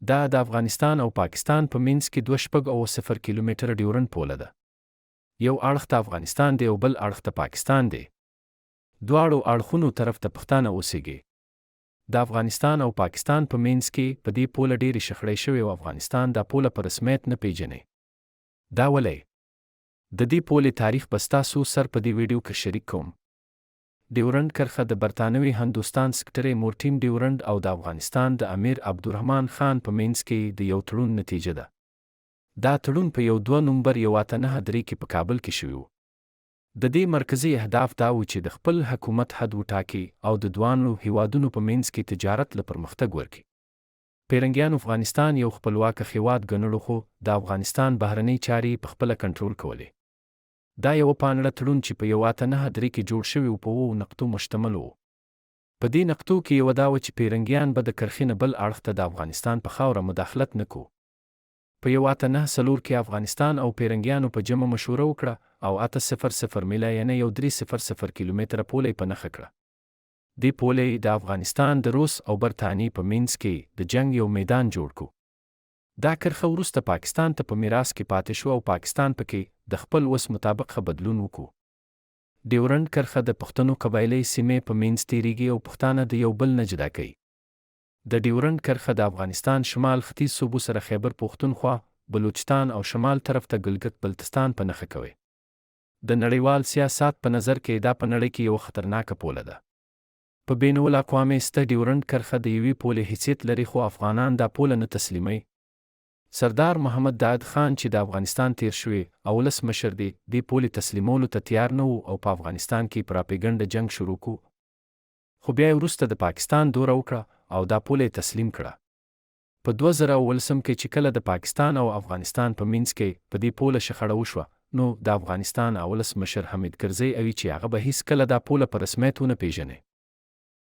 دا د افغانستان او پاکستان په منځ کې 2.0 کیلومتره ډیورنډ پوله ده. یو اړخ ته افغانستان دی او بل اړخ ته پاکستان دی. دواړو اړخونو طرف ته پښتانه اوسېږي. د افغانستان او پاکستان په منځ کې په دې پوله ډېرې شخړې شوې او افغانستان دا پوله په رسمیت نه پیژني. دا ولې؟ د دې پولې تاریخ به ستاسو سره په دې ویډیو کې شریک کوم. ډیورنډ کرښه د برطانوي هندوستان سکټرې مورټیم ډیورنډ او د افغانستان د امیر عبدالرحمن خان په منځ کې د یو تړون نتیجه ده. دا تړون په 2 نومبر 1993 کې په کابل کې شوی و. د دې مرکزي اهداف دا و چې د خپل حکومت حد وټاکي او د دوانو هیوادونو په منځ کې تجارت له پرمختګ ورکړي. پیرنګیان افغانستان یو خپلواک هیواد ګڼلو خو د افغانستان بهرنۍ چارې په خپله کنټرول کولې. دا یو پانړه تړون چې په 1993 کې جوړ شوی و په 2 نقطو مشتمل و. په دې نقطو کې یو دا و چې پیرنګیان به د کرښې نه بل اړخ ته د افغانستان په خاوره مداخلت نه کو. په 1994 کې افغانستان او پیرنګیانو په جمع مشوره وکړه او 800 میله یعنې 300 کیلومتره پوله یې په نښه کړه. دې پولې د افغانستان د روس او برطانیې په منځ کې د جنگ یو میدان جوړ کو. دا کرښه وروسته پاکستان ته په میراث کې پاتې شو او پاکستان پکې د خپل وس مطابق بدلون وکړو. ډیورنډ کرښه د پښتنو قبایلي سیمې په منځ تیریږي او پښتانه د یو بل نه جدا کوي. د ډیورنډ کرښه د افغانستان شمال ختیځ صوبو سره خیبر پښتونخوا، بلوچستان او شمال طرف ته ګلګت بلتستان په نښه کوي. د نړیوال سیاست په نظر کې دا په نړۍ کې یو خطرناکه پوله ده. په بین الاقوامي سته ډیورنډ کرښه د یوې پولې حیثیت لري خو افغانان دا پوله نه تسلیموي. سردار محمد داود خان چې د افغانستان تیر شوی او ولسمشر دی، دې پولې تسلیمولو ته تیار نه و او په افغانستان کې پراپیګنډه جنگ شروع کو. خو بیا وروسته د پاکستان دوره وکړه او دا پولې تسلیم کړه. په 2019 کې چې کله د پاکستان او افغانستان په منځ کې په دې پوله شخړه وشوه، نو د افغانستان ولسمشر حامد کرزي اوی چې هغه به هیڅ کله دا پوله په رسمیت ونه پیژني.